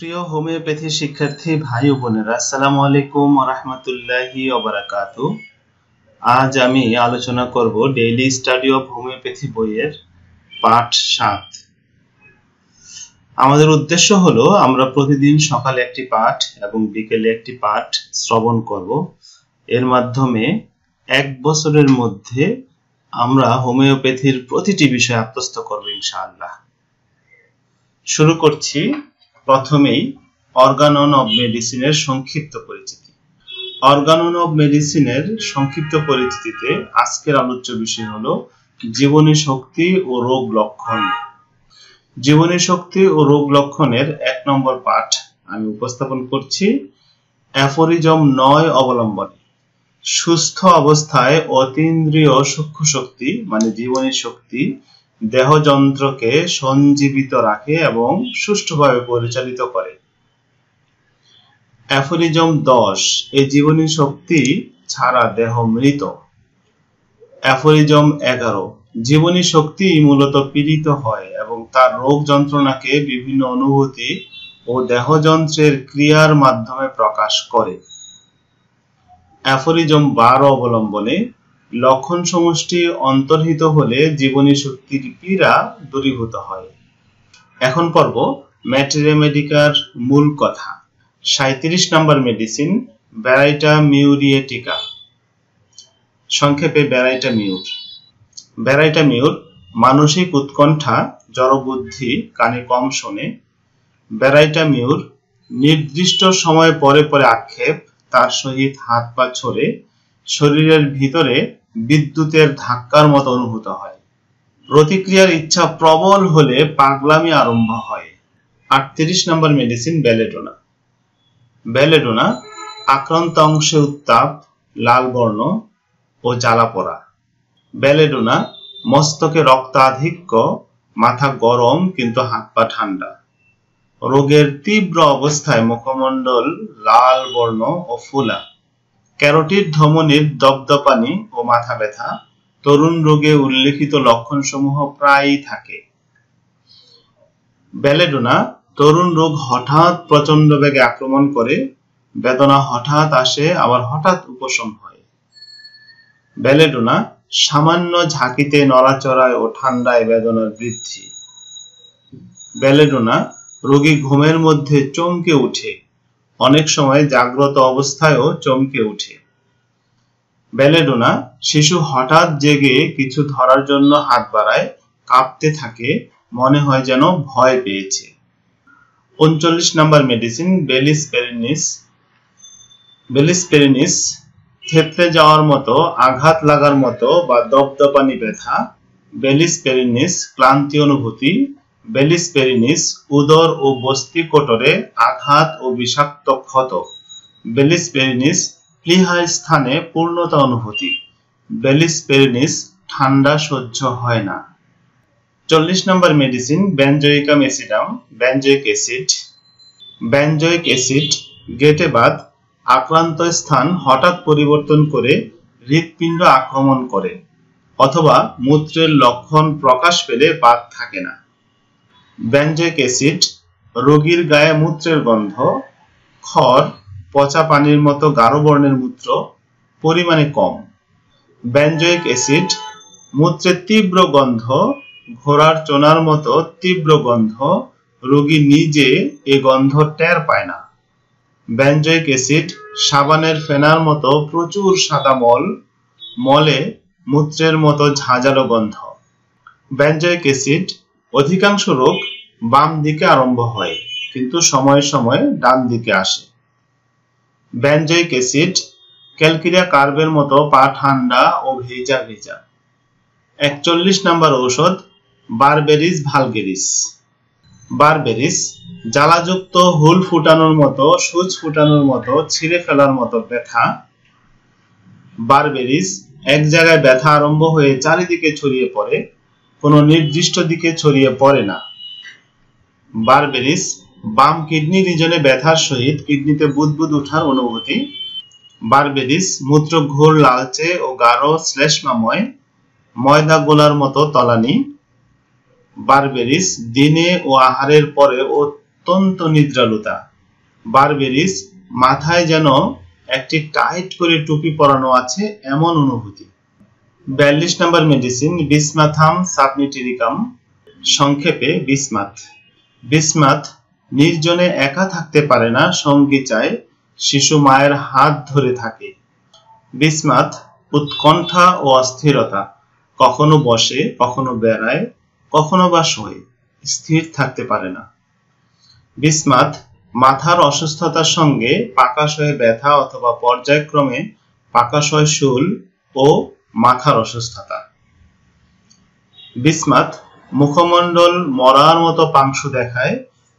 প্রিয় হোমিওপ্যাথি শিক্ষার্থী ভাই ও বোনেরা, আসসালামু আলাইকুম ওয়া রাহমাতুল্লাহি ওয়া বারাকাতুহু। আজ আমি আলোচনা করব ডেইলি স্টাডি অফ হোমিওপ্যাথি বইয়ের পাঠ 7। আমাদের উদ্দেশ্য হলো আমরা প্রতিদিন সকালে একটি পাঠ এবং বিকেলে একটি পাঠ শ্রবণ করব। এর মাধ্যমে এক বছরের মধ্যে আমরা হোমিওপ্যাথির প্রতিটি বিষয় আত্মস্থ করব ইনশাআল্লাহ। শুরু করছি প্রথমেই অর্গানন অব মেডিসিনের সংক্ষিপ্ত পরিচিতি। অর্গানন অব মেডিসিনের সংক্ষিপ্ত পরিচিতিতে আজকের আলোচ্য বিষয় হলো জীবনী শক্তি ও রোগ লক্ষণ। জীবনী শক্তি ও রোগ লক্ষণের 1 নম্বর পাঠ আমি উপস্থাপন করছি। অ্যাফোরিজম 9 অবলম্বনে সুস্থ অবস্থায় অতীন্দ্রিয় সূক্ষ্ম শক্তি মানে জীবনী শক্তি দেহযন্ত্রকে সঞ্জীবিত রাখে এবং সুষ্ঠুভাবে পরিচালিত করে। অ্যাফোরিজম 10 এই জীবনী শক্তি ছাড়া দেহ মৃত। অ্যাফোরিজম 11 জীবনী শক্তি মূলত পীড়িত হয় এবং তার রোগ যন্ত্রণাকে বিভিন্ন অনুভূতি ও দেহযন্ত্রের ক্রিয়ার মাধ্যমে প্রকাশ করে। অ্যাফোরিজম 12 অবলম্বনে লক্ষণ সমষ্টি অন্তর্হিত হলে জীবনী শক্তির পীড়া দূরীভূত হয়। এখন পর্ব ম্যাটেরিয়া মেডিকার মূল কথা। 37 নম্বর মেডিসিন ব্যারাইটা মিউরিয়েটিকা, সংক্ষেপে ব্যারাইটা মিউর। ব্যারাইটা মিউর মানসিক উৎকণ্ঠা, জড়বুদ্ধি, কানে কম শোনে। ব্যারাইটা মিউর নির্দিষ্ট সময় পরে পরে আক্ষেপ, তার সহিত হাত পা ছড়ে, শরীরের ভিতরে বিদ্যুতের ধাক্কার মতো অনুভূত হয়। প্রতিক্রিয়ার ইচ্ছা প্রবল হলে পাগলামি আরম্ভ হয়। 38 নম্বর মেডিসিন বেলেডোনা। বেলেডোনা আক্রান্ত অংশে উত্তাপ, লাল বর্ণ ও জ্বালা পোড়া। বেলেডোনা মস্তকে রক্তাধিক্য, মাথা গরম কিন্তু হাত পা ঠান্ডা। রোগের তীব্র অবস্থায় মুখমণ্ডল লাল বর্ণ ও ফুলা। ক্যারোটিড ধমনীর দপদপানি ও মাথা ব্যথা তরুণ রোগে উল্লেখিত লক্ষণসমূহ প্রায়ই থাকে। বেলেডোনা তরুণ রোগ হঠাৎ প্রচন্ড বেগে আক্রমণ করে, বেদনা হঠাৎ আসে আবার হঠাৎ উপশম হয়। বেলেডোনা সামান্য ঝাঁকিতে নড়াচড়ায় ও ঠান্ডায় বেদনার বৃদ্ধি। বেলেডোনা রোগী ঘুমের মধ্যে চমকে উঠে, অনেক সময় জাগ্রত অবস্থায়ও চমকে উঠে। বেলেডোনা শিশু হঠাৎ জেগে কিছু ধরার জন্য হাত বাড়ায়, কাঁপতে থাকে, মনে হয় যেন ভয় পেয়েছে। 39 নম্বর মেডিসিন বেলিস পেরিনিস। বেলিস পেরিনিস থেতলে যাওয়ার মতো, আঘাত লাগার মতো বা দপদপানি ব্যথা। বেলিস পেরিনিস ক্লান্তি অনুভূতি। বেলিস পেরিনিস উদর ও বস্তিকোটরে আঘাত ও বিষাক্ত ক্ষত। বেলিস পেরিনিস প্লীহা স্থানে পূর্ণতা অনুভূতি। বেলিস পেরিনিস ঠান্ডা সহ্য হয় না। 40 number medicine benzoicum acidum, benzoic acid. Benzoic acid গেটে বাত আক্রান্ত স্থান হঠাৎ পরিবর্তন করে হৃৎপিণ্ড আক্রমণ করে, অথবা মূত্রের লক্ষণ প্রকাশ পেলে বাত থাকে না। বেনজোইক অ্যাসিড রোগীর গায়ে মূত্রের গন্ধ, খড়, পচা পানির মতো গাঢ় বর্ণের মূত্র, পরিমাণে কম। বেনজোইক অ্যাসিড মূত্রের তীব্র গন্ধ, ঘোড়ার চোনার মতো তীব্র গন্ধ, রোগী নিজে এ গন্ধ টের পায় না। বেনজোইক অ্যাসিড সাবানের ফেনার মতো প্রচুর সাদা মল, মলে মূত্রের মতো ঝাঁঝালো গন্ধ। বেনজোইক অ্যাসিড অধিকাংশ রোগ বাম দিকে আরম্ভ হয়, কিন্তু সময়ে সময়ে ডান দিকে আসে। বেনজোইক অ্যাসিড ক্যালকেরিয়া কার্ভের মতো পা ঠান্ডা ও ভেজা ভেজা। 41 নম্বর ঔষধ বারবেরিস ভালগেরিস। বারবেরিস জ্বালাযুক্ত হুল ফুটানোর মতো, সূচ ফুটানোর মতো, ছিঁড়ে ফেলার মতো ব্যথা। বারবেরিস এক জায়গায় ব্যথা আরম্ভ হয়ে চারিদিকে ছড়িয়ে পড়ে, কোনো নির্দিষ্ট দিকে ছড়িয়ে পড়ে না। বারবেরিস বাম কিডনি রিজনে ব্যথার সহিত কিডনিতে বুদবুদ ওঠার অনুভূতি। বারবেরিস মূত্র ঘোর লালচে ও গাঢ় শ্লেষ্মাময়, ময়দা গোলার মতো তলানি। বারবেরিস দিনে ও আহারের পরে অত্যন্ত নিদ্রালুতা। বারবেরিস, মাথায় যেন একটি টাইট করে টুপি পরানো আছে এমন অনুভূতি। 42 নম্বর মেডিসিন বিসমাথাম সাবনিটিরিকাম, সংক্ষেপে বিসমাথ। বিসমাথ নির্জনে একা থাকতে পারে না, সঙ্গী চায়, শিশু মায়ের হাত ধরে থাকে। বিসমাথ উৎকণ্ঠা ও অস্থিরতা, কখনো বসে, কখনো বেড়ায়, কখনো বা শোয়, স্থির থাকতে পারে না। বিসমাথ মাথার অসুস্থতার সঙ্গে পাকাশয়ে ব্যথা অথবা পর্যায়ক্রমে পাকাশয় শূল ও মাথার অসুস্থতা। বিসমাথ মুখমণ্ডল মরার মতো পাংশু দেখায়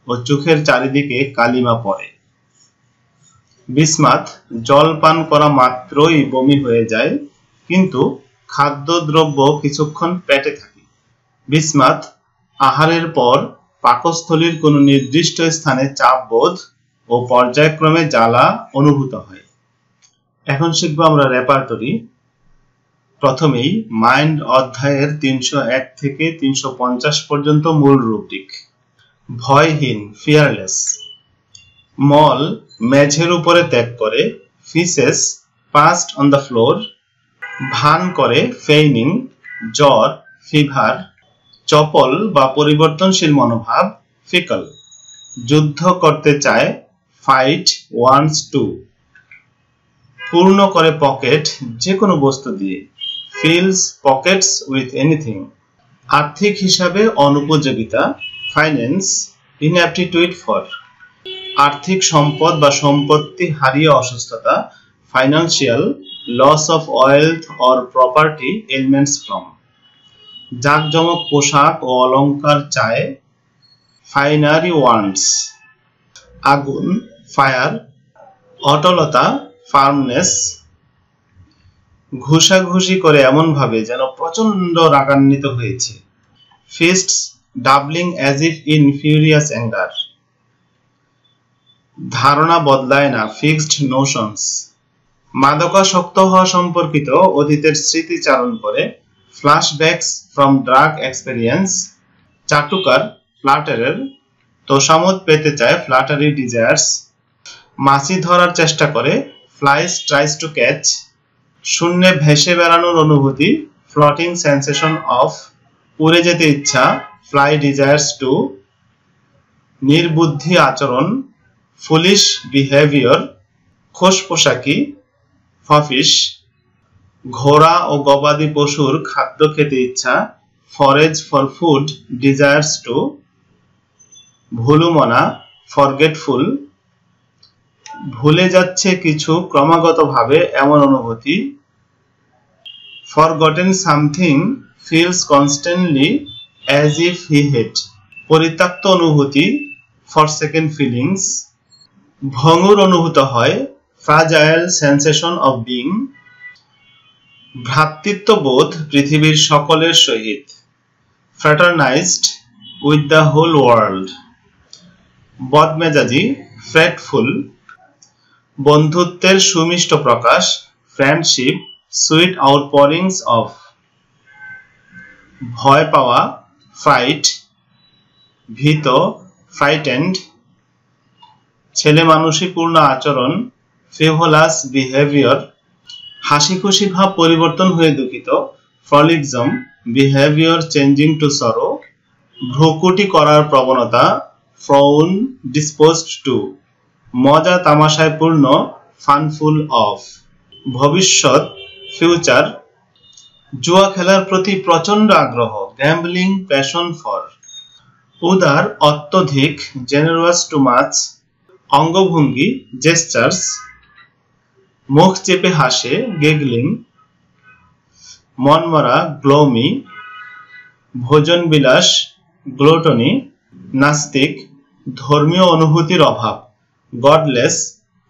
ও চোখের চারিদিকে কালিমা পড়ে। বিসমাথ জল পান করা মাত্রই বমি হয়ে যায়, কিন্তু খাদ্যদ্রব্য কিছুক্ষণ পেটে থাকে। বিসমাথ আহারের পর পাকস্থলীর কোনো নির্দিষ্ট স্থানে চাপ বোধ ও পর্যায়ক্রমে জ্বালা অনুভূত হয়। এখন শিখব আমরা রেপার্টরি। প্রথমেই মাইন্ড অধ্যায়ের 301 থেকে 350 পর্যন্ত মূল রুব্রিক। ভয়হীন, ফিয়ারলেস। মল মেঝের উপরে ত্যাগ করে, ফিসেস পাস্ট অন দ্য ফ্লোর। ভান করে, ফেইনিং। জ্বর, ফিভার। চপল বা পরিবর্তনশীল মনোভাব, ফিকল। যুদ্ধ করতে চায়, ফাইট ওয়ান্টস টু। পূর্ণ করে পকেট, যে কোনো বস্তু দিয়ে, ফিলস পকেটস উইথ এনিথিং। আর্থিক হিসাবে অনুপযোগিতা, ফাইন্যান্স ইনঅ্যাপটিটিউড ফর। আর্থিক সম্পদ বা সম্পত্তি হারিয়ে অসুস্থতা, financial loss of wealth or property elements from. জাঁকজমক পোশাক ও অলংকার চায়, ফাইনারি ওয়ান্টস। আগুন, ফায়ার। অটলতা, ফার্মনেস। ঘুষাঘুষি করে এমন ভাবে যেন প্রচন্ড রাগান্বিত হয়েছে, fists doubling as if in furious anger. ধারণা বদলায় না, ফিক্সড নোশনস। মাদকাসক্ত হওয়া সম্পর্কিত অতীতের স্মৃতিচারণ করে, ফ্ল্যাশব্যাকস ফ্রম ড্রাগ এক্সপেরিয়েন্স। চাটুকার, ফ্ল্যাটারের। তোষামোদ পেতে চায়, ফ্ল্যাটারি ডিজায়ার্স। মাছি ধরার চেষ্টা করে, ফ্লাইস ট্রাইস টু ক্যাচ। শূন্যে ভেসে বেড়ানোর অনুভূতি, ফ্লোটিং সেন্সেশন অফ। উড়ে যেতে ইচ্ছা, ফ্লাই ডিজায়ার্স টু। নির্বুদ্ধি আচরণ, ফুলিশ বিহেভিয়র। খোশ পোশাকি, ফফিশ। ঘোড়া ও গবাদি পশুর খাদ্য খেতে ইচ্ছা, forage for food desires to. ভুলুমনা, ফরগেটফুল। ভুলে যাচ্ছে কিছু ক্রমাগতভাবে এমন অনুভূতি, forgotten something feels constantly as if he head. পরিত্যক্ত অনুভূতি, ফরসেকেন ফিলিংস। ভঙ্গুর অনুভূত হয়, ফ্রাজাইল সেন্সেশন অফ বিং। ভ্রাতৃত্ববোধ পৃথিবীর সকলের সহিত, fraternized with the whole world. বদমেজাজি, ফ্রেটফুল। বন্ধুত্বের সুমিষ্ট প্রকাশ, ফ্রেন্ডশিপ সুইট আউটপোরিংস অফ। ভয় পাওয়া, ফ্রাইট। ভীত, ফ্রাইটেন্ড। ছেলে মানুষীপূর্ণ আচরণ, ফ্রিভোলাস বিহেভিয়র। হাসি খুশি ভাব পরিবর্তন হয়ে দুঃখিত, ফ্রলিকজম বিহেভিয়র চেঞ্জিং টু সরো। ভ্রুকুটি করার প্রবণতা, ফ্রাউন ডিসপোজড টু। মজা তামাশায় পূর্ণ, ফানফুল অফ। ভবিষ্যৎ, ফিউচার। জুয়া খেলার প্রতি প্রচন্ড আগ্রহ, গ্যাম্বলিং প্যাশন ফর। উদার, অত্যধিক, জেনারাস টু মাচ। অঙ্গভঙ্গি, জেস্টার্স। মুখ চেপে হাসে, গেগলিং। মনমরা, গ্লোমি। ভোজন বিলাস, গ্লোটনি। নাস্তিক, ধর্মীয় অনুভূতির অভাব, godless,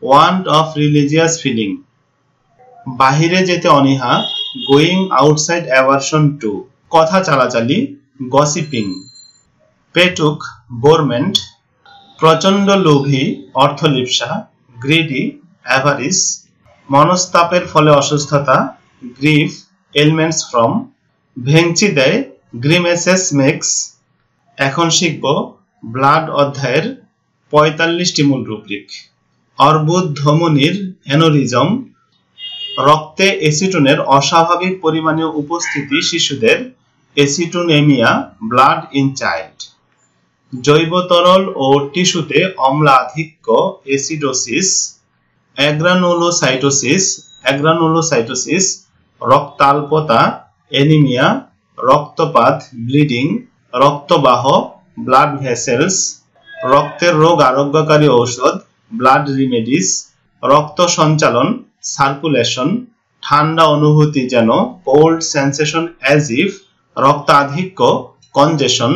want of religious feeling. বাহিরে যেতে অনীহা, গোয়িং আউটসাইড অ্যাভারশন টু। কথা চালাচালি, গসিপিং। পেটুক, বোরমেন্ট। প্রচন্ড লোভী, অর্থলিপ্সা, গ্রিডি, অ্যাভারিস। মনস্তাপের ফলে অসুস্থতা, গ্রিফ, এলিমেন্টস ফ্রম। ভেঙচি দেয়, গ্রিমেসেস মেক্স। এখন শিখব ব্লাড অধ্যায়ের 45টি মূল রুব্রিক। অর্বুদ ধমনীর অ্যানোরিজম, রক্তে অ্যাসিটোনের অস্বাভাবিক পরিমাণে উপস্থিতি শিশুদের, অ্যাসিটোনেমিয়া, ব্লাড ইন চাইল্ড। জৈব তরল ও টিস্যুতে অম্লাধিক্য, অ্যাসিডোসিস। অ্যাগ্রানুলোসাইটোসিস, রক্তাল্পতা, অ্যানিমিয়া, রক্তপাত, ব্লিডিং, রক্তবাহ, ব্লাড ভেসেলস। রক্তের রোগ আরোগ্যকারী ঔষধ, ব্লাড রিমেডিস। রক্ত সঞ্চালন, সার্কুলেশন, ঠান্ডা অনুভূতি যেন, কোল্ড সেন্সেশন অ্যাজ ইফ। রক্তাধিক্য, কনজেশন।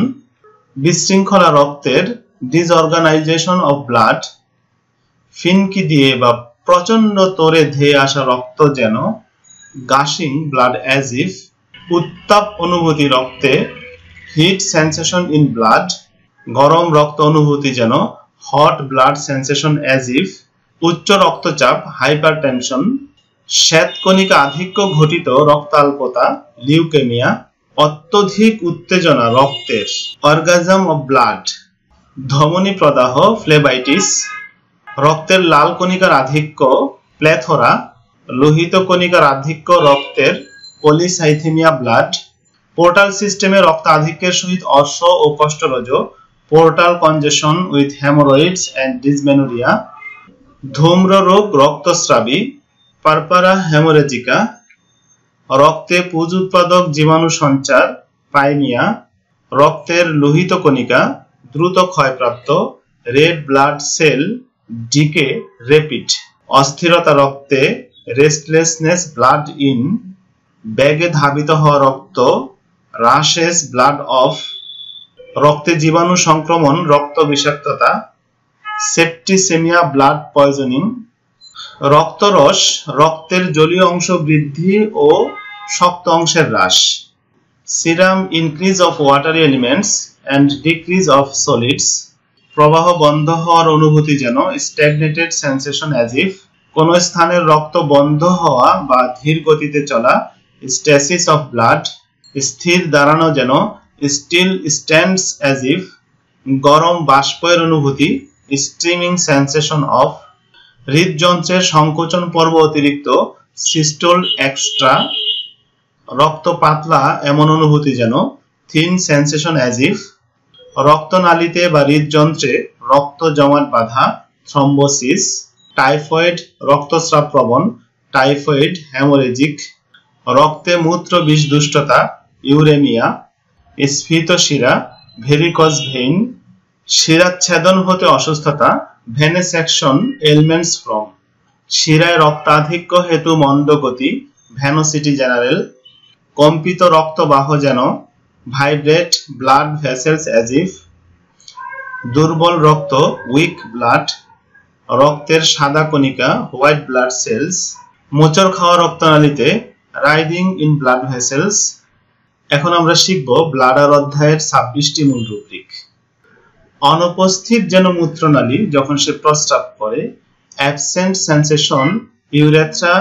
বিশৃঙ্খলা রক্তের, ডিসঅর্গানাইজেশন অফ ব্লাড। ফিনকি দিয়ে বা প্রচন্ড তোরে ধেয়ে আসা রক্ত যেন, গাশিং ব্লাড অ্যাজ ইফ। উত্তাপ অনুভূতি রক্তে, হিট সেন্সেশন ইন ব্লাড। গরম রক্ত অনুভূতি যেন, hot blood sensation as if. উচ্চ রক্তচাপ, হাইপারটেনশন। শ্বেতকণিকা আধিক্য ঘটিত রক্তাল্পতা, লিউকেমিয়া। অত্যধিক উত্তেজনা রক্তের, অর্গাজম অফ ব্লাড। ধমনী প্রদাহ, ফ্লেবাইটিস। রক্তের লাল কণিকার আধিক্য, প্লেথোরা। লোহিত কণিকার আধিক্য রক্তের, পলিসাইথেমিয়া ব্লাড। পোর্টাল সিস্টেমে রক্ত আধিক্যের সহিত অর্শ ও কষ্টরজ, portal congestion with haemorrhoids and dysmenorrhoea. ধূম্র রোগ, রক্তস্রাবী, পারপারা হেমোরেজিকা। রক্তে পুজ উৎপাদক জীবাণু সঞ্চার, পাইমিয়া। রক্তের লোহিত কণিকা দ্রুত ক্ষয়প্রাপ্ত, red blood cell decay rapid. অস্থিরতা রক্তে, রেস্টলেসনেস ব্লাড ইন। ব্যাগে ধাবিত হওয়া রক্ত, রাশেস ব্লাড অফ। রক্তে জীবাণু সংক্রমণ, রক্ত বিষাক্ততা, সেপ্টিসেমিয়া ব্লাড পয়জনিং। রক্তরস, রক্তের জলীয় অংশ বৃদ্ধি ও শক্ত অংশের হ্রাস। Serum, increase of watery elements and decrease of solids. প্রবাহ বন্ধ হওয়ার অনুভূতি যেন, স্ট্যাগনেটেড সেন্সেশন অ্যাজ ইফ। কোন স্থানের রক্ত বন্ধ হওয়া বা ধীর গতিতে চলা, স্ট্যাসিস অফ ব্লাড। স্থির দাঁড়ানো যেন, স্টিল স্ট্যান্ডস অ্যাজ ইফ। গরম বাষ্পের অনুভূতি, স্ট্রিমিং সেন্সেশন অফ। হৃদযন্ত্রের সংকোচন পর্ব অতিরিক্ত, সিস্টোল এক্সট্রা। রক্ত পাতলা এমন অনুভূতি যেন, থিন সেন্সেশন অ্যাজ ইফ। রক্তনালীতে বা হৃদযন্ত্রে রক্ত জমাট বাঁধা, থ্রম্বোসিস। টাইফয়েড, রক্তস্রাব প্রবণ, টাইফয়েড হেমোরেজিক। রক্তে মূত্র বিষদুষ্টতা, ইউরেমিয়া। স্ফীত শিরা, ভেরিকজ ভেইন। শিরাচ্ছেদন হতে অসুস্থতা, ভেনেসেকশন এলমেন্টস ফ্রম। শিরায় রক্তাধিক্য হেতু মন্দগতি, ভেনোসিটি জেনারেল। কম্পিত রক্তবাহ যেন, vibrate blood vessels as if. দুর্বল রক্ত, উইক ব্লাড। রক্তের সাদা কণিকা, হোয়াইট ব্লাড সেলস। মোচড় খাওয়া রক্তনালীতে, রাইডিং ইন ব্লাড ভেসেলস। এখন আমরা শিখব ব্লাডার অধ্যায়ের 26টি মূল রুব্রিক। অনুপস্থিত যেন মূত্রনালী যখন সে প্রস্রাব করে, absent sensation, urethra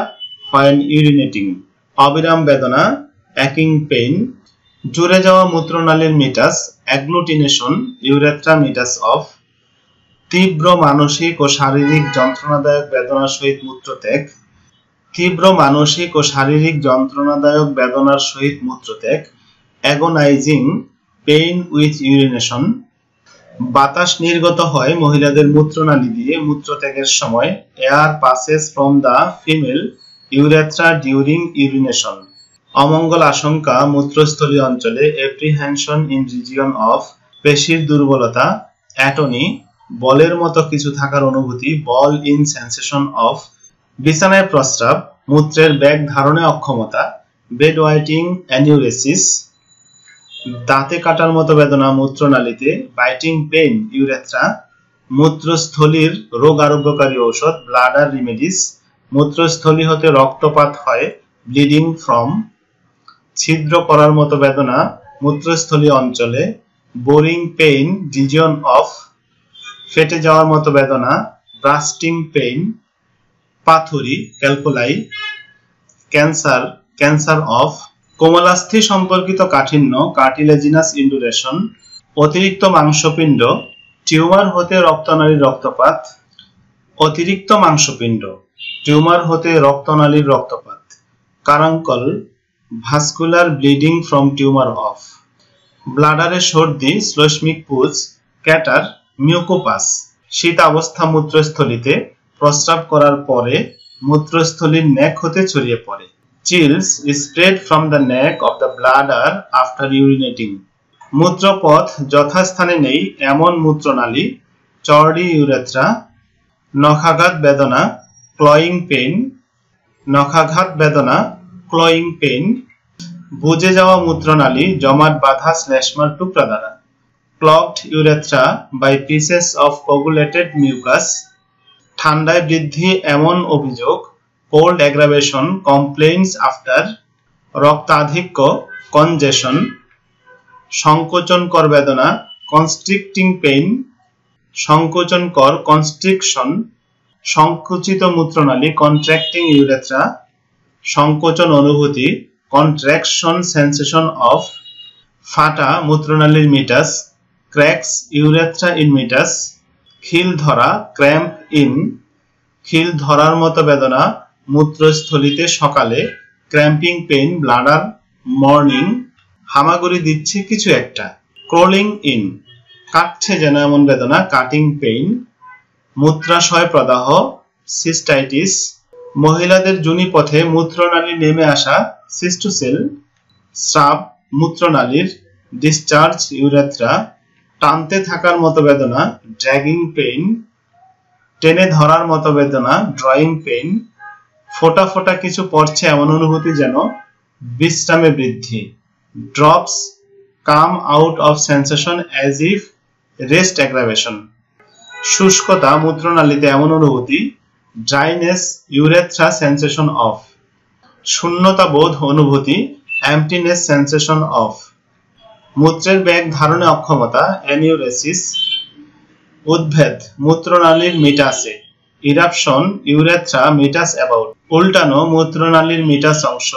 when urinating. অবিরাম বেদনা, অ্যাকিং পেইন। জুড়ে যাওয়া মূত্রনালীর meatus, agglutination, urethra meatus of. তীব্র মানসিক ও শারীরিক যন্ত্রণাদায়ক বেদনার সহিত মূত্রত্যাগ। তীব্র মানসিক ও শারীরিক যন্ত্রণাদায়ক বেদনার সহিত মূত্রত্যাগ, অ্যাগোনাইজিং পেইন উইথ ইউরিনেশন। বাতাস নির্গত হয় মহিলাদের মূত্রনালী দিয়ে মূত্রত্যাগের সময়, air passes from the female urethra during urination. অমঙ্গল আশঙ্কা মূত্রস্থলী অঞ্চলে, এপ্রিহেনশন ইন রিজিয়ন অফ। পেশির দুর্বলতা, অ্যাটনি, বলের মতো কিছু থাকার অনুভূতি, বল ইন সেন্সেশন অফ। বিছানায় প্রস্রাব, মূত্রের ব্যাগ ধারণে অক্ষমতা, বেড ওয়াইটিং অ্যানিউরেসিস। দাঁতে কাটার মতো বেদনা মূত্রনালীতে, বাইটিং পেইন ইউরেথ্রা। মূত্রস্থলীর রোগ আরোগ্যকারী ঔষধ, ব্লাডার রিমেডিস। মূত্রস্থলী হতে রক্তপাত হয়, ব্লিডিং ফ্রম। ছিদ্র করার মতো বেদনা মূত্রস্থলী অঞ্চলে, বোরিং পেইন রিজিয়ন অফ। ফেটে যাওয়ার মতো বেদনা, ব্রাস্টিং পেইন। পাথুরি, ক্যালকুলাই। Cancer, cancer of. কোমলাস্থি সম্পর্কিত কাঠিন্য, কার্টিলেজিনাস ইন্ডুরেশন। অতিরিক্ত মাংসপিণ্ড, টিউমার হতে রক্তনালীর রক্তপাত, অতিরিক্ত মাংসপিণ্ড, টিউমার হতে রক্তনালীর রক্তপাত, carbuncle, vascular bleeding from tumour of, ব্লাডারে সর্দি, শ্লেষ্মিক পুজ, ক্যাটার, মিউকোপাস, শীতাবস্থা মূত্রস্থলিতে প্রস্রাব করার পরে মূত্রস্থলীর নেক হতে ছড়িয়ে পড়ে, chills spread from the neck of the bladder after urinating, মূত্রপথ যথাস্থানে নেই এমন মূত্রনালী, চর্ডি ইউরেথ্রা, নখাঘাত বেদনা, ক্লয়িং পেইন, নখাঘাত বেদনা, ক্লয়িং পেইন, বুজে যাওয়া মূত্রনালী জমাট বাঁধা শ্লেষ্মার টুকরা দ্বারা, clogged urethra by pieces of coagulated mucus, ঠান্ডায় বৃদ্ধি এমন অভিযোগ, কোল্ড অ্যাগ্রাভেশন কমপ্লেইনস আফটার, রক্তাধিক্য, কনজেশন, সংকোচনকর বেদনা, কনস্ট্রিক্টিং পেইন, সংকোচনকর, কনস্ট্রিকশন, সংকুচিত মূত্রনালী, কন্ট্রাক্টিং ইউরেথ্রা, সংকোচন অনুভূতি, কন্ট্রাকশন সেন্সেশন অফ, ফাটা মূত্রনালীর meatus, cracks urethra in meatus, খিল ধরা, ক্র্যাম্প ইন, খিল ধরার মতো বেদনা মূত্রস্থলিতে সকালে, ক্র্যাম্পিং পেইন ব্লাডার মর্নিং, হামাগুড়ি দিচ্ছে কিছু একটা, ক্রলিং ইন, কাটছে যেন এমন বেদনা, কাটিং পেইন, মূত্রাশয় প্রদাহ, সিস্টাইটিস, মহিলাদের যোনিপথে মূত্রনালী নেমে আসা, সিস্টোসেল, স্রাব মূত্রনালীর, ডিসচার্জ ইউরেথ্রা, টানতে থাকার মতো বেদনা, ড্র্যাগিং পেইন, টেনে ধরার মতো বেদনা, ড্রয়িং পেইন, ফোটা ফোটা কিছু পড়ছে এমন অনুভূতি যেন বিশ্রামে বৃদ্ধি, drops come out of sensation as if rest aggravation, শুষ্কতা মূত্রনালীতে এমন অনুভূতি, ড্রাইনেস ইউরেথ্রা সেন্সেশন অফ, শূন্যতা বোধ অনুভূতি, এম্পটিনেস সেন্সেশন অফ, মূত্রের ব্যাগ ধারণে অক্ষমতা, অ্যানিউরেসিস, উদ্ভেদ মূত্রনালীর মিটাসে, ইরাপশন ইউরেথ্রা মিটাস অ্যাবাউট, উল্টানো মূত্রনালীর মিটাস অংশ,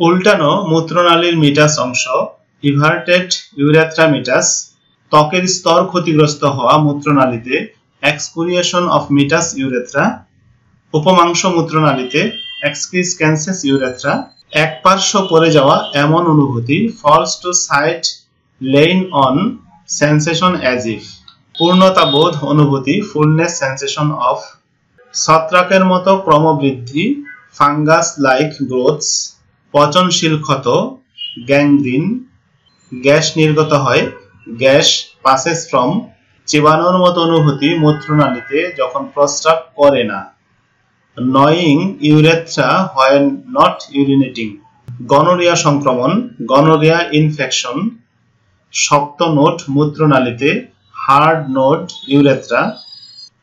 উল্টানো মূত্রনালীর মিটাস অংশ, ইভার্টেড ইউরেথ্রা মিটাস, ত্বকের স্তর ক্ষতিগ্রস্ত হওয়া মূত্রনালীতে, এক্সফোলিয়েশন অফ মিটাস ইউরেথ্রা, উপমাংস মূত্রনালীতে, এক্সক্রিসক্যান্সেস ইউরেথ্রা, একপার্শ্ব পড়ে যাওয়া এমন অনুভূতি, falls to side lain on sensation as if, পূর্ণতা বোধ অনুভূতি, ফুলনেস সেন্সেশন অফ, ছত্রাকের মতো ক্রমবৃদ্ধি, ফাঙ্গাস লাইক গ্রোথস, পচনশীল ক্ষত, গ্যাংগ্রিন, গ্যাস নির্গত হয়, গ্যাস পাসেস ফ্রম, চিবানোর মতো অনুভূতি মূত্রনালীতে যখন প্রস্রাব করে না, নয়িং urethra when not urinating, gonorrhoea সংক্রমণ, গনোরিয়া ইনফেকশন, শক্ত নোট মূত্রনালীতে, হার্ড নোট ইউরেথ্রা,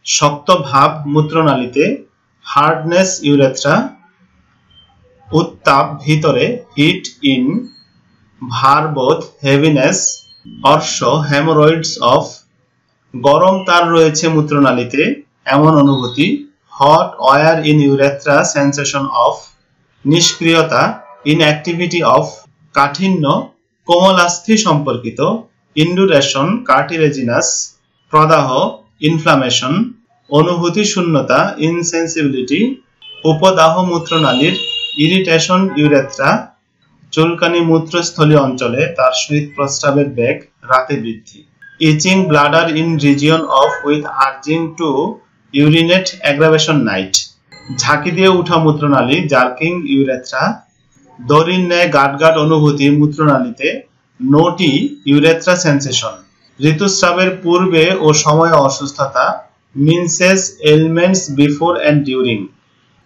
শক্ত ভাব মূত্রনালীতে, হার্ডনেস ইউরেথ্রা, উত্তাপ ভিতরে, হিট ইন, ভারবোধ, হেভিনেস, অর্শ, হেমোরয়েডস অফ, গরম তার রয়েছে মূত্রনালীতে এমন অনুভূতি, hot wire in urethra sensation of, নিষ্ক্রিয়তা, ইনঅ্যাক্টিভিটি অফ, কাঠিন্য কোমলাস্থি সম্পর্কিত, ইন্ডুরেশন কার্টিলেজিনাস, প্রদাহ ইনফ্লামেশন, অনুভূতি শূন্যতা, ইনসেন্সিবিলিটি, উপদাহ মূত্রনালীর, ইরিটেশন ইউরেথ্রা, চুলকানি মূত্রস্থলী অঞ্চলে তার সহিত প্রস্রাবের বেগ রাতে বৃদ্ধি, itching bladder in region of with urging to urinate aggravation night, ঝাঁকি দিয়ে উঠা মূত্রনালী, জার্কিং ইউরেথ্রা, দড়ির ন্যায় গাটগাট অনুভূতি মূত্রনালীতে, নোটি ইউরেথ্রা সেন্সেশন, ঋতুস্রাবের পূর্বে ও সময়ে অসুস্থতা, menses elements before and during,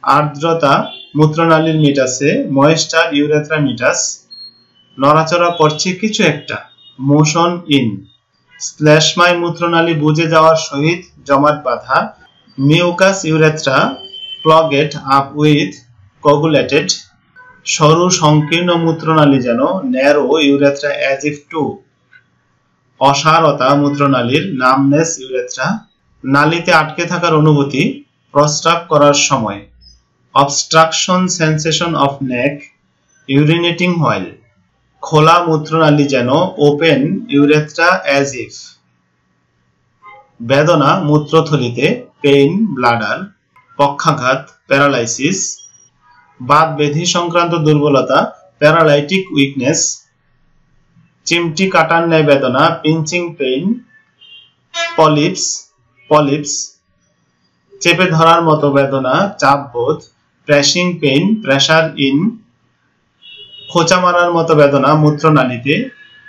আর্দ্রতা মূত্রনালীর মিটাসে, ময়েস্টার ইউরেথ্রা মিটাস, নড়াচড়া করছে কিছু একটা, মোশন ইন, শ্লেষ্মায় মূত্রনালী বুজে যাওয়ার সহিত জমাট বাঁধা, mucus urethra clogged up with coagulated, সরু সংকীর্ণ মূত্রনালী যেন, narrow urethra as if to, অসারতা মূত্রনালীর, নামনেস ইউরেথ্রা, নালীতে আটকে থাকার অনুভূতি প্রস্রাব করার সময়, obstruction sensation of neck urinating while, খোলা মূত্রনালী যেন, ওপেন ইউরেথ্রা অ্যাজ ইফ। বেদনা মূত্রথলিতে, পেইন ব্লাডার, পক্ষাঘাত প্যারালাইসিস, বাত ব্যাধি সংক্রান্ত দুর্বলতা প্যারালাইটিক উইকনেস, চিমটি কাটার ন্যায় বেদনা পিঞ্চিং পেইন, পলিপস, চেপে ধরার মতো বেদনা চাপ বোধ, প্রেসিং পেইন প্রেসার ইন, খোঁচা মারার মতো বেদনা মূত্রনালীতে,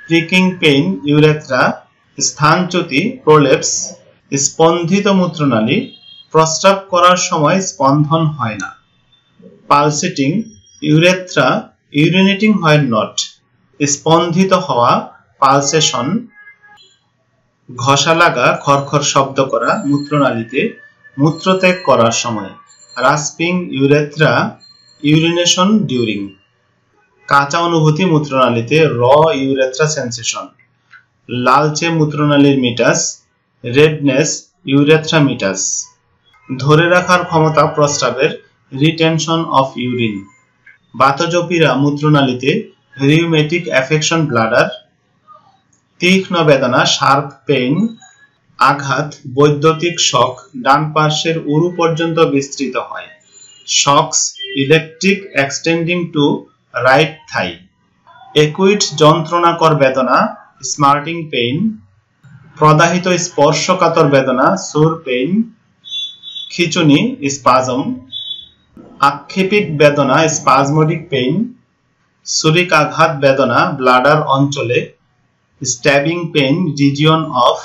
প্রিকিং পেইন ইউরেথ্রা, স্থানচ্যুতি প্রোলেপস, স্পন্দিত মূত্রনালী, প্রস্রাব করার সময় স্পন্দন হয় না, পালসেটিং ইউরেথ্রা ইউরিনেটিং হয় নট, স্পন্দিত হওয়া পালসেশন, ঘষা লাগা খরখর শব্দ করা মূত্রনালীতে মূত্রত্যাগ করার সময়, রাস্পিং ইউরেথ্রা ইউরিনেশন ডিউরিং, কাঁচা অনুভূতি মূত্রনালীতে র ইউরেথ্রা সেন্সেশন, লালচে মূত্রনালীর মিটাস, রেডনেস ইউরেথ্রা মিটাস, ধরে রাখার ক্ষমতা প্রস্রাবের রিটেনশন অফ ইউরিন, বাতজপীড়া মূত্রনালীতে রিউমেটিক অ্যাফেকশন ব্লাডার, তীক্ষ্ণ বেদনা শার্প পেইন, আঘাত বৈদ্যুতিক শক ডান পার্শ্বের উরু পর্যন্ত বিস্তৃত হয়, shocks electric extending to right thigh, acute যন্ত্রণাকর বেদনা স্মার্টিং পেইন, প্রদাহিত স্পর্শকাতর বেদনা সোর পেইন, খিঁচুনি স্পাজম, আক্ষেপিক বেদনা স্পাজমোডিক পেইন, ছুরিকাঘাত বেদনা ব্লাডার অঞ্চলে, স্ট্যাবিং পেইন রিজিয়ন অফ,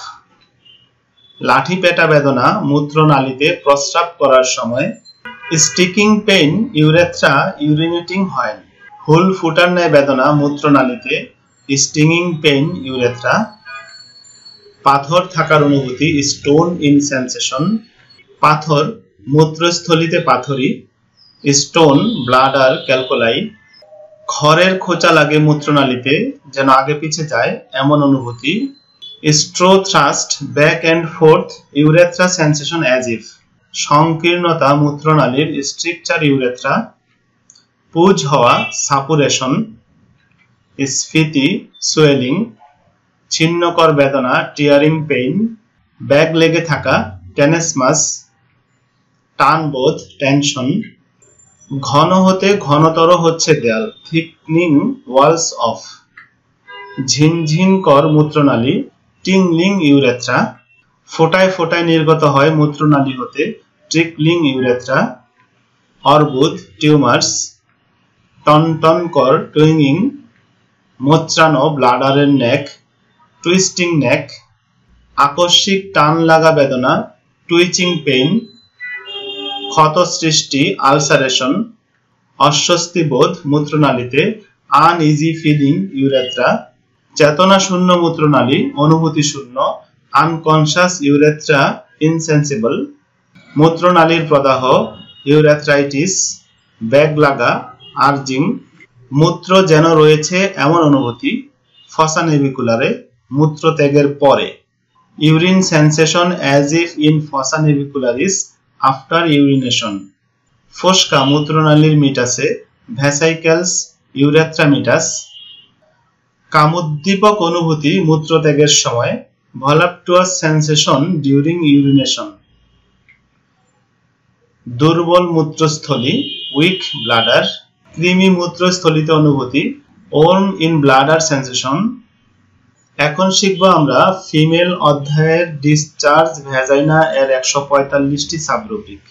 লাঠি পেটা বেদনা মূত্রনালীতে প্রস্রাব করার সময়, স্টিকিং পেইন ইউরেথ্রা ইউরিনেটিং হয়, হুল ফুটার ন্যায় বেদনা মূত্রনালীতে, স্টিংিং পেইন ইউরেথ্রা, পাথর থাকার অনুভূতি স্টোন ইন সেন্সেশন, পাথর মূত্রস্থলিতে পাথরি, স্টোন ব্লাডার ক্যালকুলাই, খড়ের খোঁচা লাগে মূত্রনালীতে যেন আগে পিছে যায় এমন অনুভূতি, straw thrust back and forth urethra sensation as if, সংকীর্ণতা মূত্রনালীর স্ট্রিকচার ইউরেথ্রা, পুজ হওয়া সাপুরেশন, স্ফীতি সোয়েলিং, ছিন্নকর বেদনা টিয়ারিং পেইন, ব্যাগ লেগে থাকা টেনেসমাস, টানবোধ টেনশন, ঘন হতে ঘনতর হচ্ছে দেয়াল থিকনিং ওয়ালস অফ, ঝিনঝিনকর মূত্রনালী টিংলিং ইউরেথ্রা, ফোটায় ফোটায় নির্গত হয় মূত্রনালী হতে ট্রিকলিং ইউরেথ্রা, অর্বুদ টিউমার্স, টনটনকর টুইংিং, মোচড়ানো ব্লাডারের নেক টুইস্টিং নেক, আকস্মিক টান লাগা বেদনা টুইচিং পেইন, ক্ষত সৃষ্টি আলসারেশন, অস্বস্তি বোধ মূত্রনালীতে আনইজি ফিলিং ইউরেথ্রা, চেতনা শূন্য মূত্রনালী অনুভূতি শূন্য আনকনশাস ইউরেথ্রা ইনসেন্সিবল, মূত্রনালীর প্রদাহ ইউরেথ্রাইটিস, ব্যাগ লাগা আর্জিং, মূত্র যেন রয়েছে এমন অনুভূতি ফসা নেভিকুলারে মূত্রত্যাগের পরে, urine sensation as if in fossa navicularis after urination, ফোস্কা মূত্রনালীর মিটাসে ভ্যাসাইকেলস ইউরেথ্রা মিটাস, কামোদ্দীপক অনুভূতি মূত্রত্যাগের সময় ভলাপটুয়াস সেন্সেশন ডিউরিং ইউরিনেশন, দুর্বল মূত্রস্থলী উইক ব্লাডার, কৃমি মূত্রস্থলিতে অনুভূতি ওর্ম ইন ব্লাডার সেন্সেশন। এখন শিখব আমরা ফিমেল অধ্যায়ের ডিসচার্জ ভ্যাজাইনা এর 145টি সাবরুব্রিক।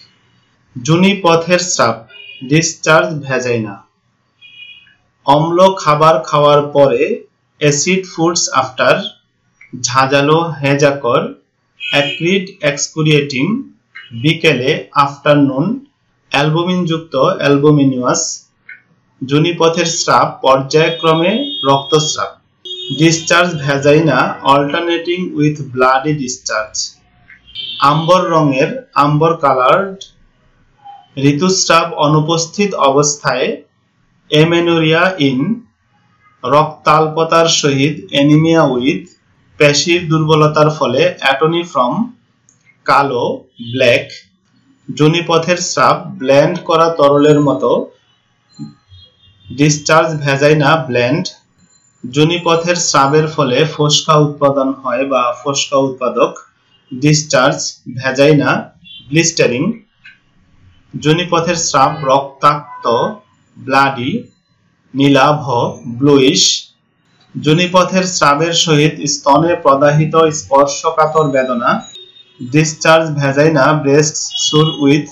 যোনি পথের স্রাব ডিসচার্জ ভ্যাজাইনা, অম্ল খাবার খাওয়ার পরে অ্যাসিড ফুডস আফটার, ঝাঁঝালো হেঁজাকর অ্যাক্রিড এক্সকুরিয়েটিং, বিকেলে আফটারনুন অ্যালবুমিন যুক্ত অ্যালবুমিনিয়াস। যোনিপথের স্রাব পর্যায়ক্রমে রক্তস্রাব। Discharge vagina alternating with bloody discharge. Amber রঙের আম্বর কালার্ড। ঋতুস্রাব অনুপস্থিত অবস্থায় এমেনোরিয়া ইন। রক্তাল্পতার সহিত অ্যানিমিয়া উইথ। পেশির দুর্বলতার ফলে অ্যাটনি ফ্রম। কালো ব্ল্যাক। যোনিপথের স্রাব ব্লেন্ড করা তরলের মতো। Discharge vagina bland. যোনিপথের স্রাবের ফলে ফোস্কা উৎপাদন হয় বা ফোস্কা উৎপাদক। Discharge, vagina, blistering. যোনিপথের স্রাব রক্তাক্ত, ব্লাডি, নীলাভ, ব্লুইশ। যোনিপথের স্রাবের সহিত স্তনে প্রদাহিত স্পর্শকাতর বেদনা, discharge, vagina, breast sore with.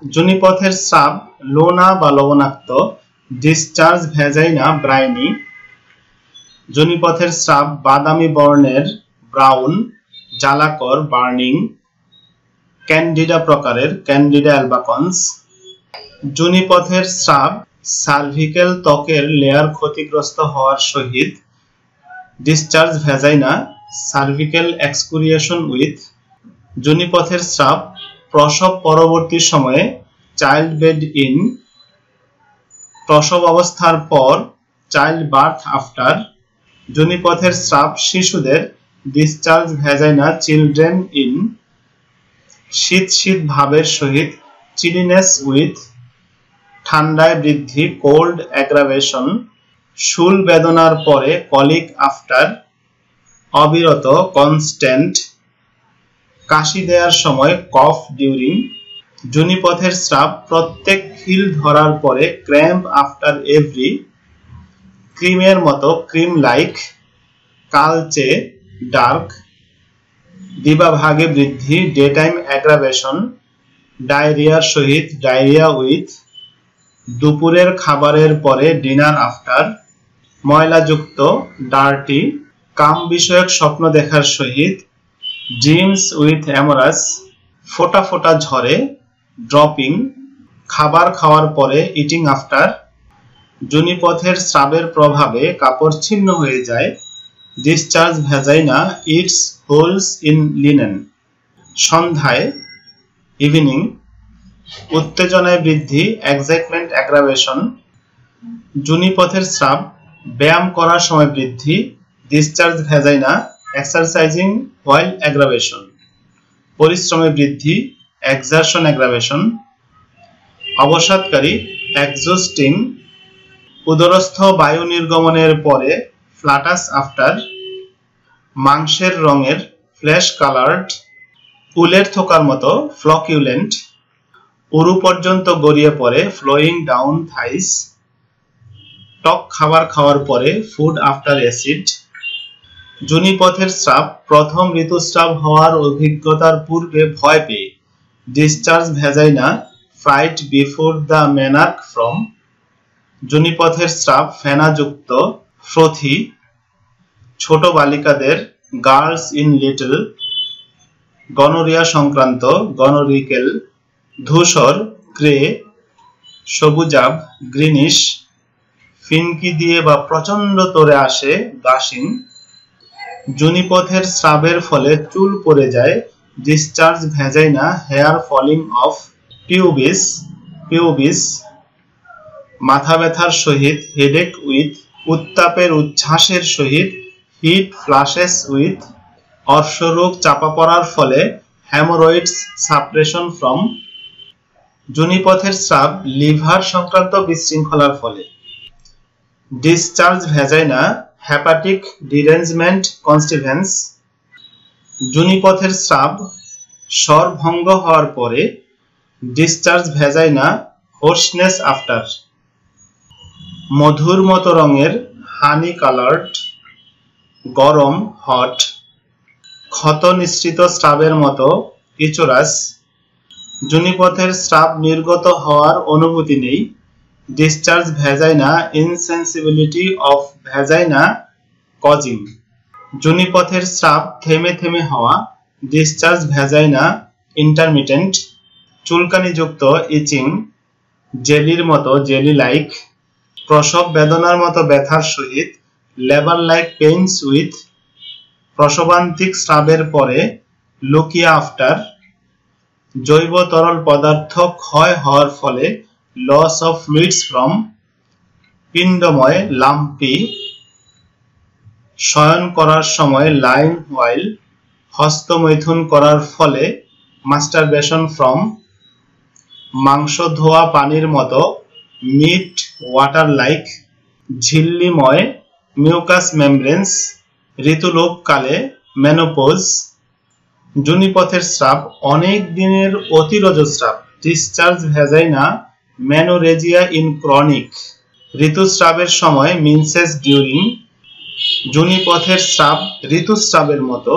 যোনিপথের স্রাব লোনা বা লবণাক্ত, ডিসচার্জ, ভ্যাজাইনা, ব্রাইনি। যোনিপথের স্রাব বাদামি বর্ণের, ব্রাউন, জ্বালাকর, বার্নিং। ক্যান্ডিডা প্রকারের, ক্যান্ডিডা অ্যালবাকন্স। যোনিপথের স্রাব সার্ভিক্যাল ত্বকের লেয়ার ক্ষতিগ্রস্ত হওয়ার সহিত, discharge, vagina, cervical excoriation with. যোনিপথের স্রাব প্রসব পরবর্তী সময়ে, চাইল্ড বেড ইন, প্রসব অবস্থার পর, চাইল্ড বার্থ আফটার। যোনিপথের স্রাব শিশুদের, ডিসচার্জ, ভ্যাজাইনা, চিলড্রেন ইন। শীত শীত ভাবের সহিত, চিলিনেস উইথ, ঠান্ডায় বৃদ্ধি, কোল্ড অ্যাগ্রাভেশন। শুল বেদনার পরে, কলিক আফটার, অবিরত, কনস্ট্যান্ট। কাশি দেওয়ার সময়, কফ ডিউরিং। যোনিপথের স্রাব প্রত্যেক খিল ধরার পরে, ক্র্যাম্প আফটার এভরি, ক্রিমের মতো, ক্রিম লাইক, কালচে, ডার্ক। দিবাভাগে বৃদ্ধি, ডে টাইম অ্যাগ্রাভেশন। ডায়রিয়ার সহিত, ডায়রিয়া উইথ। দুপুরের খাবারের পরে, ডিনার আফটার। ময়লাযুক্ত, ডার্টি। কাম বিষয়ক স্বপ্ন দেখার সহিত, ড্রিমস উইথ অ্যামোরাস। ফোঁটা ফোঁটা ঝরে, ড্রপিং। খাবার খাওয়ার পরে, ইটিং আফটার। যোনিপথের স্রাবের প্রভাবে কাপড় ছিন্ন হয়ে যায়, discharge, vagina, its holes in linen. সন্ধ্যায়, ইভিনিং। উত্তেজনায় বৃদ্ধি, এক্সাইটমেন্ট অ্যাগ্রাভেশন। যোনিপথের স্রাব ব্যায়াম করার সময় বৃদ্ধি, discharge, vagina, exercising while aggravation. পরিশ্রমে বৃদ্ধি, এক্সারশন অ্যাগ্রাভেশন। অবসাদকারী, এক্সস্টিং। উদরস্থ বায়ু নির্গমনের পরে, ফ্লাটাস আফটার। মাংসের রঙের, ফ্লেশ কালার্ড। উলের থোকার মতো, ফ্লকিউলেন্ট। উরু পর্যন্ত গড়িয়ে পড়ে, ফ্লোয়িং ডাউন থাইস। টক খাবার খাওয়ার পরে, ফুড আফটার অ্যাসিড। যোনিপথের স্রাব প্রথম ঋতুস্রাব হওয়ার অভিজ্ঞতার পূর্বে ভয় পেয়ে, discharge, vagina, fright before the menarche from. যোনিপথের স্রাব ফেনাযুক্ত, ফ্রোথি। ছোট বালিকাদের, গার্লস ইন লিটল। গনোরিয়া সংক্রান্ত, গনোরিকেল। ধূসর, গ্রে। সবুজাভ, গ্রিনিশ। ফিনকি দিয়ে বা প্রচন্ড তোরে আসে, গাশিং। যোনিপথের স্রাবের ফলে চুল পড়ে যায়, discharge, vagina, hair falling of pubis, pubis. মাথা ব্যথার সহিত, হেডেক উইথ। উত্তাপের উচ্ছ্বাসের সহিত, হিট ফ্লাশেস উইথ। অর্শরোগ চাপা পড়ার ফলে, হেমোরয়েডস সাপ্রেশন ফ্রম। যোনিপথের স্রাব লিভার সংক্রান্ত বিশৃঙ্খলার ফলে, discharge, vagina, hepatic derangement, costiveness. যোনিপথের স্রাব স্বর ভঙ্গ হওয়ার পরে, ডিসচার্জ, ভ্যাজাইনা, হোর্সনেস আফটার। মধুর মতো রঙের, হানি কালার্ড। গরম, হট। ক্ষত নিঃসৃত স্রাবের মতো, ইচোরাস। যোনিপথের স্রাব নির্গত হওয়ার অনুভূতি নেই, discharge, vagina, insensibility of vagina causing. যোনিপথের স্রাব থেমে থেমে হওয়া, ডিসচার্জ, ভ্যাজাইনা, ইন্টারমিটেন্ট। চুলকানিযুক্ত, ইচিং। জেলির মতো, জেলি লাইক। প্রসব বেদনার মতো ব্যথার সহিত, লেবার লাইক পেইনস উইথ। প্রসবান্তিক স্রাবের পরে, লুকিয়া আফটার। জৈব তরল পদার্থ ক্ষয় হওয়ার ফলে, লস অফ ফ্লুইডস ফ্রম। পিণ্ডময়, লাম্পি। শয়ন করার সময়, লাইং হোয়াইল। হস্তমৈথুন করার ফলে, মাস্টারবেশন ফ্রম। মাংস ধোয়া পানির মতো, মিট ওয়াটার লাইক। ঝিল্লিময়, মিউকাস মেমব্রেন্স। ঋতুলোপকালে, মেনোপোজ। যোনিপথের স্রাব অনেক দিনের অতি রজস্রাব। Discharge vagina menorrhagia in chronic. ঋতুস্রাবের সময় মিনসেস ডিউরিং। যোনিপথের স্রাব ঋতুস্রাবের মতো।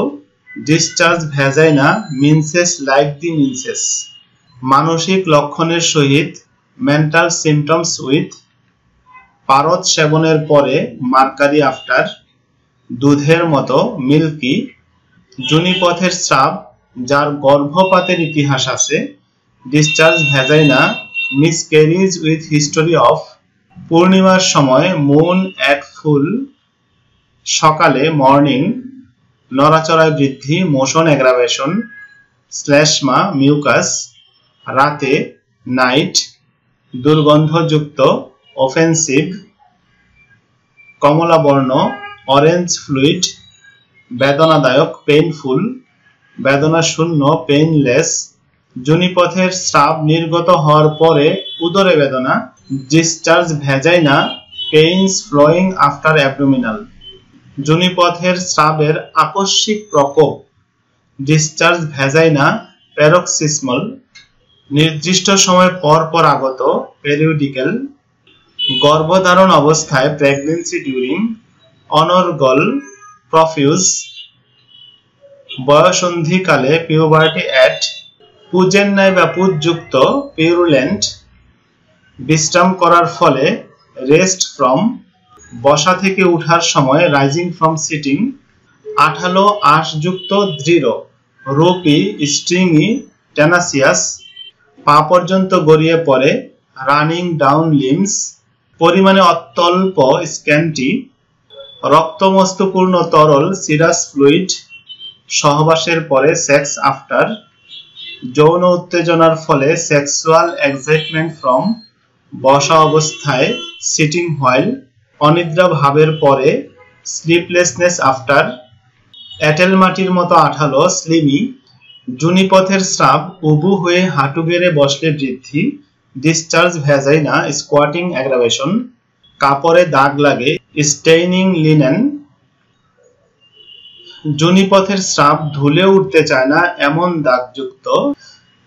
Discharge vagina menses like the menses. মানসিক লক্ষণের সহিত মেন্টাল সিমটমস উইথ। পারদ সেবনের পরে মার্কারি আফটার। দুধের মতো মিল্কি। যোনিপথের স্রাব যার গর্ভপাতের ইতিহাস আছে। Discharge vagina miscarriage with history of. পূর্ণিমার সময় মুন এট ফুল। সকালে মর্নিং। নড়াচড়ায় বৃদ্ধি মোশন অ্যাগ্রাভেশন। শ্লেষ্মা মিউকাস। রাতে নাইট। দুর্গন্ধযুক্ত অফেন্সিভ। কমলা বর্ণ অরেঞ্জ ফ্লুইড। বেদনাদায়ক পেইনফুল। বেদনা শূন্য পেইনলেস। যোনিপথের স্রাব নির্গত হওয়ার পরে উদরে বেদনা। Discharge vagina pains flowing after abdominal. যোনিপথের স্রাবের আকস্মিক প্রকোপ। Discharge vagina paroxysmal. নির্দিষ্ট সময় পর পর আগত পেরিওডিক্যাল। গর্ভধারণ অবস্থায় প্রেগন্যান্সি ডিউরিং। অনর্গল প্রফিউজ। বয়সন্ধিকালে পিউবার্টি অ্যাট। পুজের ন্যায় বা পুজযুক্ত পিউরুলেন্ট। বিশ্রাম করার ফলে রেস্ট ফ্রম। বসা থেকে উঠার সময় রাইজিং ফ্রম সিটিং। আঠালো আঁশযুক্ত দৃঢ়। রুপি স্ট্রিংই টেনাসিয়াস। পা পর্যন্ত গড়িয়ে পড়ে রানিং ডাউন লিমস। পরিমাণে অত্যল্প স্ক্যান্টি। রক্তমস্তুপূর্ণ তরল সিরাস ফ্লুইড। সহবাসের পরে সেক্স আফটার। যৌন উত্তেজনার ফলে সেক্সুয়াল এক্সাইটমেন্ট ফ্রম। বসা অবস্থায় সিটিং হোয়াইল। অনিদ্রা ভাবের পরে স্লিপলেসনেস আফটার। এঁটেল মাটির মতো আঠালো স্লিমি। যোনিপথের স্রাব উবু হয়ে হাঁটু গেড়ে বসলে বৃদ্ধি। Discharge vagina squatting aggravation. কাপড়ে দাগ লাগে স্টেইনিং লিনেন। যোনিপথের স্রাব ধুলে উঠতে চায় না এমন দাগযুক্ত।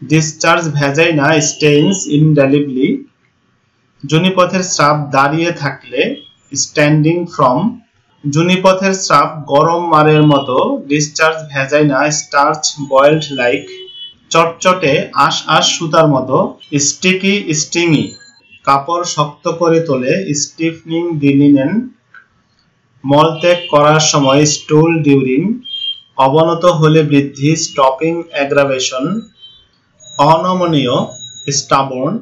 Discharge vagina stains indelibly. যোনিপথের স্রাব দাঁড়িয়ে থাকলে স্ট্যান্ডিং ফ্রম। যোনিপথের স্রাব গরম মারের মতো। Discharge vagina starch boiled like. চটচটে আঁশ আঁশ সুতার মতো স্টিকি স্টিংই। কাপড় শক্ত করে তোলে স্টিফনিং দি লিনেন। মলত্যাগ করার সময় স্টুল ডিউরিং। অবনত হলে বৃদ্ধি স্টপিং অ্যাগ্রাভেশন। অনমনীয় স্টাবর্ন।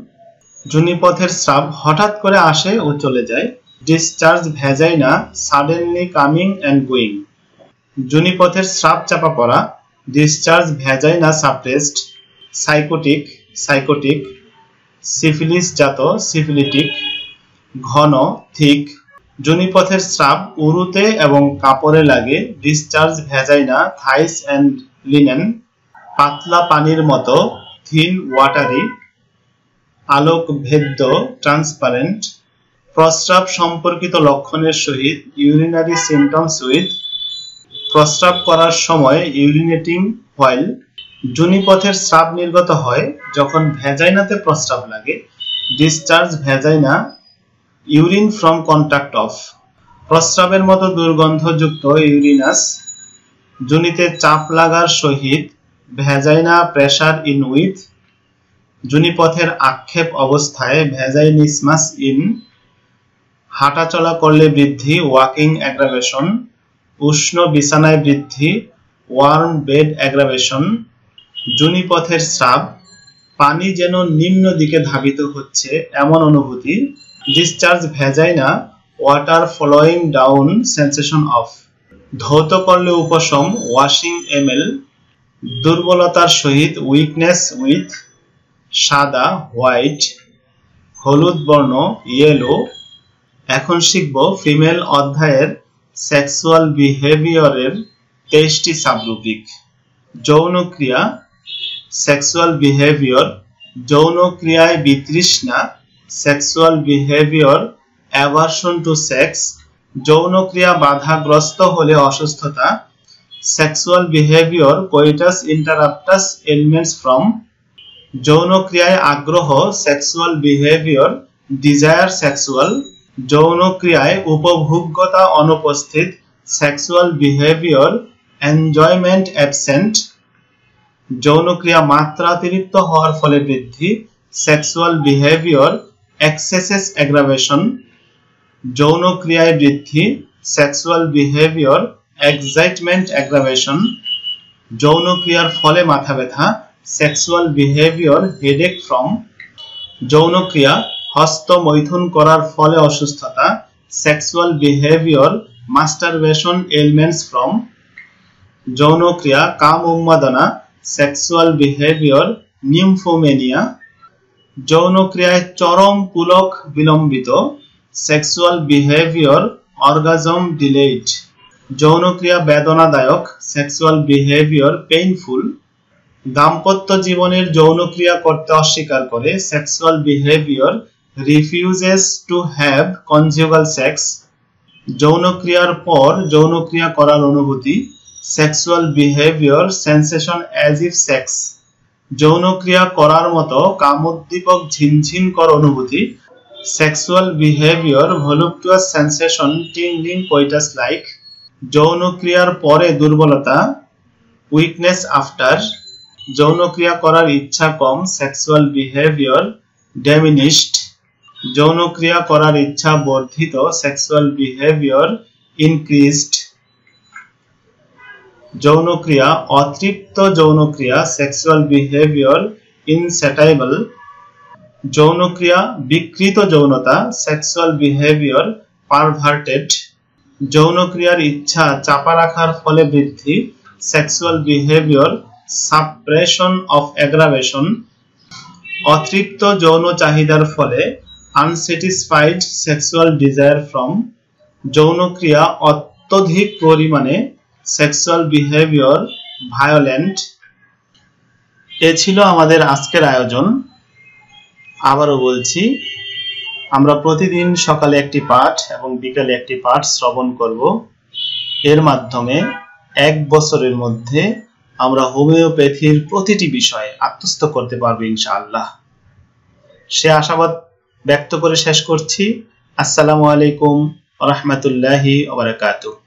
যোনিপথের স্রাব হঠাৎ করে আসে ও চলে যায়। Discharge vagina suddenly coming and going. যোনিপথের স্রাব চাপা পড়া। Discharge vagina suppressed. Psychotic psychotic. Syphilis জাত সিফিলিটিক। ঘন থিক। যোনিপথের স্রাব উরুতে এবং কাপড়ে লাগে। Discharge vagina thighs and linen. পাতলা পানির মতো থিন ওয়াটারি। আলোক ভেদ্য ট্রান্সপারেন্ট। প্রস্রাব সম্পর্কিত লক্ষণের সহিত ইউরিনারি সিমটমস উইথ। প্রস্রাব করার সময় ইউরিনেটিং হোয়াইল। যোনিপথের স্রাব নির্গত হয় যখন ভ্যাজাইনাতে প্রস্রাব লাগে। Discharge vagina urine from contact of. প্রস্রাবের মতো দুর্গন্ধযুক্ত ইউরিনাস। যোনিতে চাপ লাগার সহিত ভ্যাজাইনা প্রেসার ইন উইথ। যোনিপথের আক্ষেপ অবস্থায় ভ্যাজাইনিসমাস ইন। হাঁটাচলা করলে বৃদ্ধি ওয়াকিং অ্যাগ্রাভেশন। উষ্ণ বিছানায় বৃদ্ধি ওয়ার্ম বেড অ্যাগ্রাভেশন। যোনিপথের স্রাব পানি যেন নিম্ন দিকে ধাবিত হচ্ছে এমন অনুভূতি। Discharge vagina water flowing down sensation of. ধৌত করলে উপশম ওয়াশিং এমএল। দুর্বলতার সহিত উইকনেস উইথ। সাদা হোয়াইট। হলুদ বর্ণ ইয়েলো। এখন শিখব ফিমেল অধ্যায়ের সেক্সুয়াল বিহেভিয়রের 23টি সাবরুব্রিক। যৌন ক্রিয়া সেক্সুয়াল বিহেভিয়র। যৌন ক্রিয়ায় বিতৃষ্ণা sexual behaviour aversion to sex. যৌন ক্রিয়া বাধাগ্রস্ত হলে অসুস্থতা sexual behavior coitus interruptus elements from যৌন ক্রিয়ায় আগ্রহ sexual behavior desire sexual যৌন ক্রিয়ায় উপভোগ্যতা অনুপস্থিত sexual behavior enjoyment absent যৌন ক্রিয়া মাত্রাতিরিক্ত হওয়ার ফলে বৃদ্ধি sexual behavior excesses aggravation যৌন ক্রিয়ায় বৃদ্ধি sexual behavior excitement aggravation যৌন ক্রিয়ার ফলে মাথা ব্যথা sexual behavior headache from যৌন ক্রিয়া হস্ত মৈথুন করার ফলে অসুস্থতা sexual behavior masturbation ailments from যৌন ক্রিয়া কাম উন্মাদনা sexual behavior nymphomania যৌন ক্রিয়ায় চরম পুলক বিলম্বিত sexual behavior orgasm delayed যৌন ক্রিয়া বেদনাদায়ক sexual behavior painful দাম্পত্য জীবনের যৌন ক্রিয়া করতে অস্বীকার করে sexual behavior refuses to have conjugal sex যৌন ক্রিয়ার পর যৌন ক্রিয়া করার অনুভূতি sexual behavior sensation as if sex যৌন ক্রিয়া করার মতো কামোদ্দীপক ঝিনঝিনকর অনুভূতি sexual behavior voluptuous sensation tingling coitus like যৌন ক্রিয়ার পরে দুর্বলতা weakness after যৌন ক্রিয়া করার ইচ্ছা কম sexual behavior diminished যৌন ক্রিয়া করার ইচ্ছা বর্ধিত sexual behavior increased যৌন ক্রিয়া অতৃপ্ত যৌন ক্রিয়া sexual behavior insatiable যৌন ক্রিয়া বিকৃত যৌনতা sexual behavior perverted যৌন ক্রিয়ার ইচ্ছা চাপা রাখার ফলে বৃদ্ধি sexual behavior suppression of aggravation অতৃপ্ত যৌন চাহিদার ফলে unsatisfied sexual desire from যৌন ক্রিয়া অত্যধিক পরিমাণে sexual behavior violent এ ছিল আমাদের আজকের আয়োজন আবারও বলছি আমরা প্রতিদিন সকালে একটি পাঠ এবং বিকালে একটি পাঠ শ্রবণ করব এর মাধ্যমে এক বছরের মধ্যে আমরা হোমিওপ্যাথির প্রতিটি বিষয়ে আত্মস্থ করতে পারবো ইনশাআল্লাহ সে আশাবাদ ব্যক্ত করে শেষ করছি আসসালামু আলাইকুম ওয়া রাহমাতুল্লাহি ওয়া বারাকাতুহু